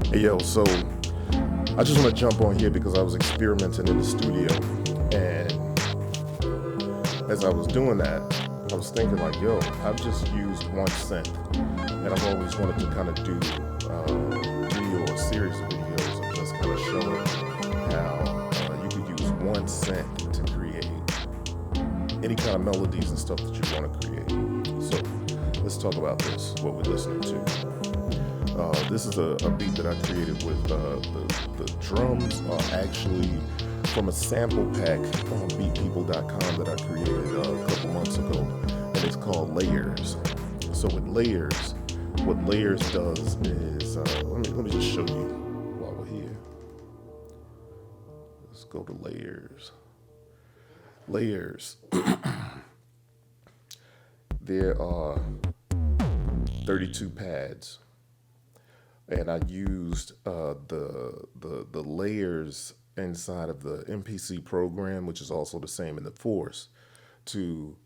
Hey yo, so I just want to jump on here because I was experimenting in the studio, and as I was doing that, I was thinking like, yo, I've just used one synth, and I've always wanted to kind of do a video or series of videos of just kind of showing how you could use one synth to create any kind of melodies and stuff that you want to create. So let's talk about this, what we're listening to. This is a beat that I created with the drums are actually from a sample pack on Beatppl.com that I created a couple months ago, and it's called Layers. So with Layers, what Layers does is let me just show you while we're here. Let's go to Layers. Layers. There are 32 pads, and I used the layers inside of the MPC program, which is also the same in the Force, to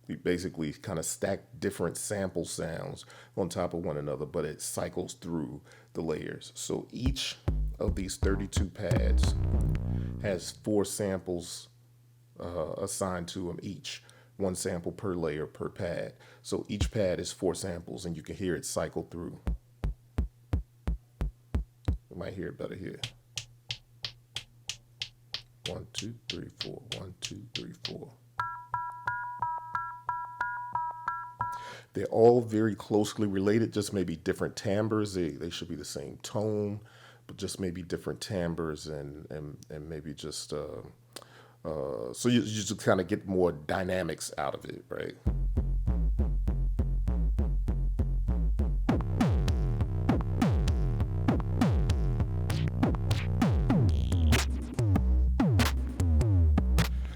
we basically kind of stack different sample sounds on top of one another, but it cycles through the layers. So each of these 32 pads has four samples assigned to them each. One sample per layer per pad. So each pad is four samples, and you can hear it cycle through. You might hear it better here. 1, 2, 3, 4. 1, 2, 3, 4. They're all very closely related, just maybe different timbres. They should be the same tone, but just maybe different timbres and maybe just so you just kind of get more dynamics out of it, right?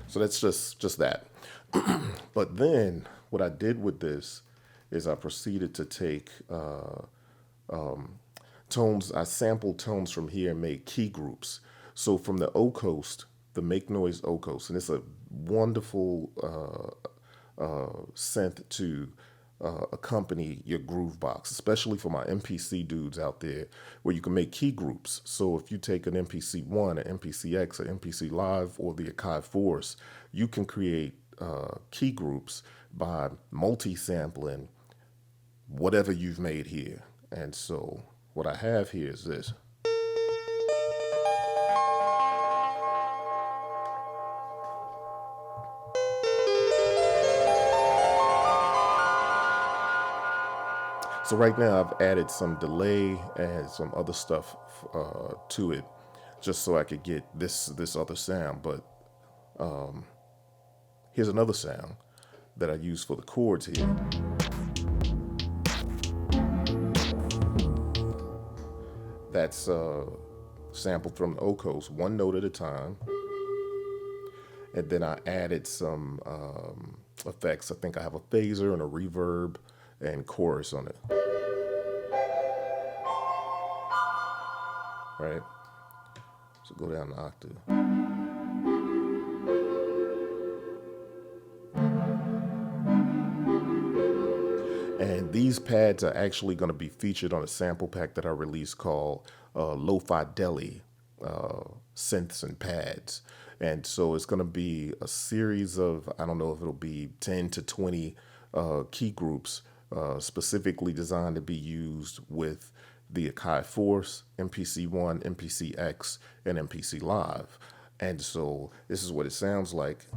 So that's just that. But then what I did with this is I proceeded to take tones. I sampled tones from here and made key groups. So from the O coast, the Make Noise O coast, and it's a wonderful synth to accompany your groove box, especially for my MPC dudes out there, where you can make key groups. So if you take an MPC1, an MPCX, an MPC Live, or the Akai Force, you can create key groups by multi-sampling whatever you've made here. And so what I have here is this. So right now I've added some delay and some other stuff to it, just so I could get this other sound. But here's another sound that I use for the chords here. That's sampled from the O coast, one note at a time. And then I added some effects. I think I have a phaser and a reverb and chorus on it. Right? So go down the octave. And these pads are actually going to be featured on a sample pack that I released called Lo-Fi Deli Synths and Pads. And so it's going to be a series of, I don't know if it'll be 10 to 20 key groups specifically designed to be used with the Akai Force, MPC1, MPCX, and MPC Live. And so this is what it sounds like.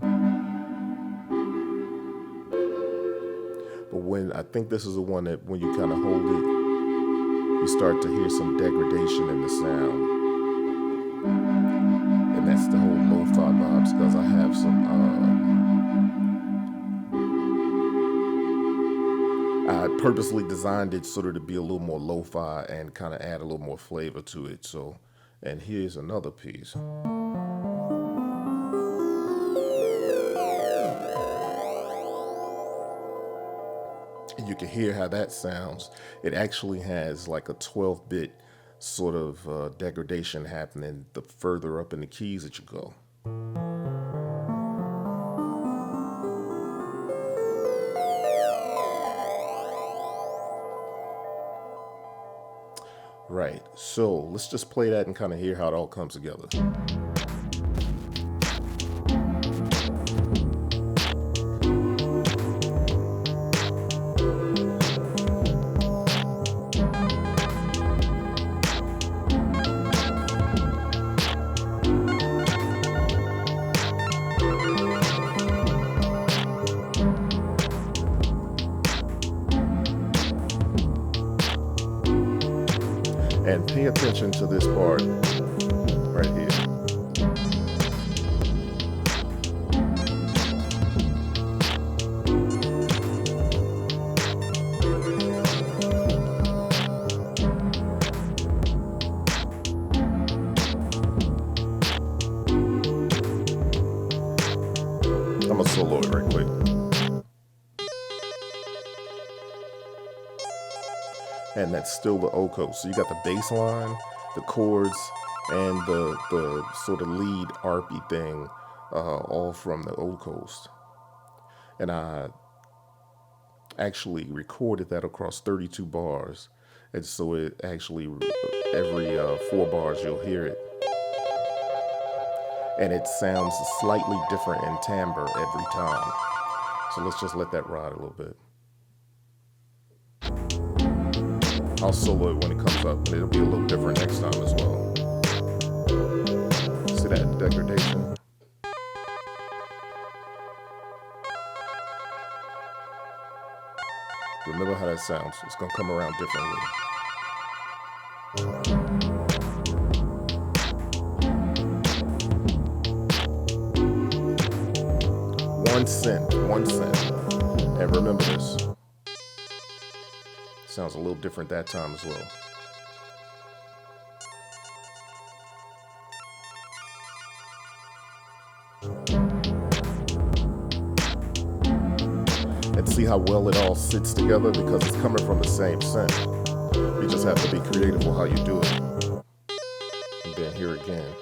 But when I think this is the one that when you kind of hold it, you start to hear some degradation in the sound. And that's the whole lo-fi vibes, because I have I purposely designed it sort of to be a little more lo-fi and kind of add a little more flavor to it. So, and here's another piece. And you can hear how that sounds. It actually has like a 12-bit sort of degradation happening the further up in the keys that you go. Right, so let's just play that and kind of hear how it all comes together. And pay attention to this part right here. I'm gonna solo it right quick. And that's still the O coast. So you got the bass line, the chords, and the sort of lead arpy thing, all from the O coast. And I actually recorded that across 32 bars. And so it actually, every 4 bars you'll hear it. And it sounds slightly different in timbre every time. So let's just let that ride a little bit. I'll solo it when it comes up, and it'll be a little different next time as well. See that degradation? Remember how that sounds. It's gonna come around differently. One synth. And remember this. Sounds a little different that time as well. And see how well it all sits together because it's coming from the same synth. You just have to be creative with how you do it. And then here again.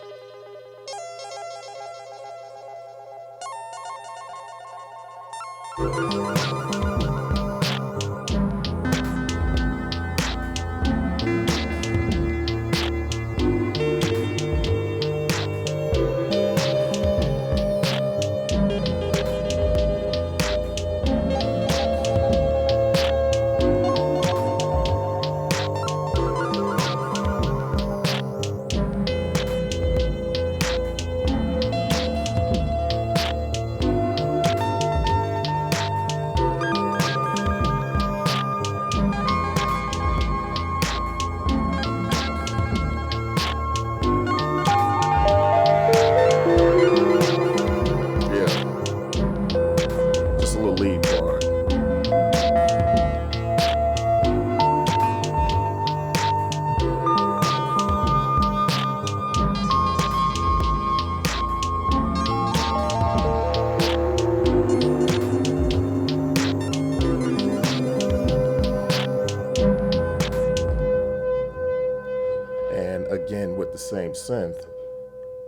Again with the same synth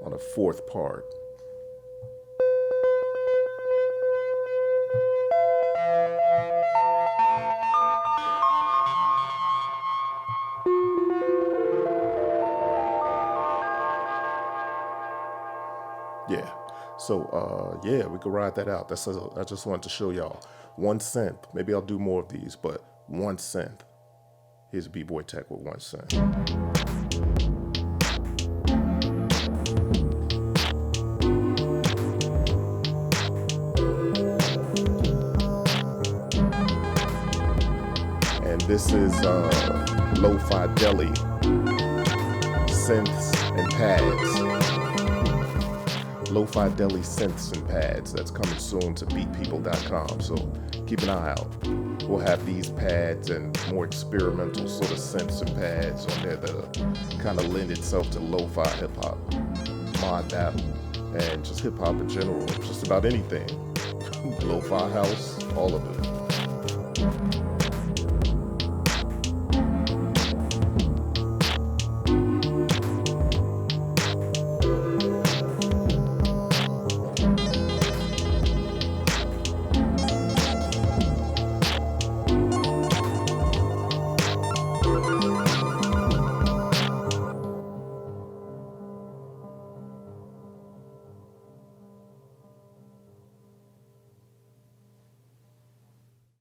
on a 4th part. Yeah, so yeah, we could ride that out. I just wanted to show y'all one synth. Maybe I'll do more of these, but one synth. Here's Bboytech with one synth. And this is Lo-Fi Deli synths and pads. Lo-Fi Deli synths and pads. That's coming soon to Beatppl.com. So keep an eye out. We'll have these pads and more experimental sort of synths and pads on there that kind of lend itself to lo-fi hip hop, mod that, and just hip hop in general. Just about anything. Lo-fi house, all of it.